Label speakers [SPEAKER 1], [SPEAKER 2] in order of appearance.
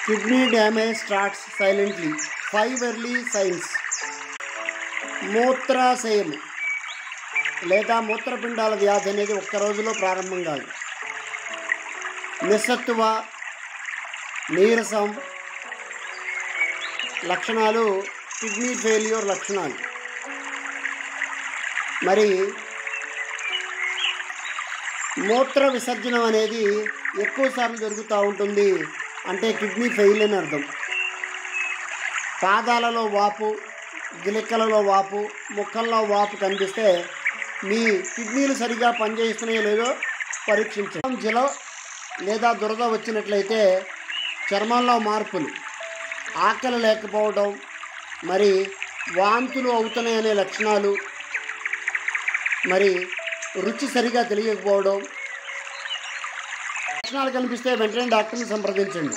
[SPEAKER 1] Kidney damage starts silently. 5 early signs. మూత్రాశయం లేదా మూత్రపిండాల వ్యాధి అనేది ఒక్క రోజులో ప్రారంభం కాదు. నిస్సత్తువ, నీరసం లక్షణాలు కిడ్నీ ఫెయిల్యూర్ లక్షణాలు. మరి మూత్ర విసర్జనం అనేది ఎక్కువసార్లు జరుగుతూ ఉంటుంది అంటే కిడ్నీ ఫెయిల్ అని అర్థం. పాదాలలో వాపు, గిలెక్కలలో వాపు, ముక్కల్లో వాపు కనిపిస్తే మీ కిడ్నీలు సరిగా పనిచేస్తున్నాయో లేదో పరీక్షించండి. జలం లేదా దురద వచ్చినట్లయితే చర్మంలో మార్పులు, ఆకలి లేకపోవడం, మరి వాంతులు అవుతున్నాయనే లక్షణాలు, మరి రుచి సరిగా తెలియకపోవడం లక్షణాలు కనిపిస్తే వెంటనే డాక్టర్ని సంప్రదించండి.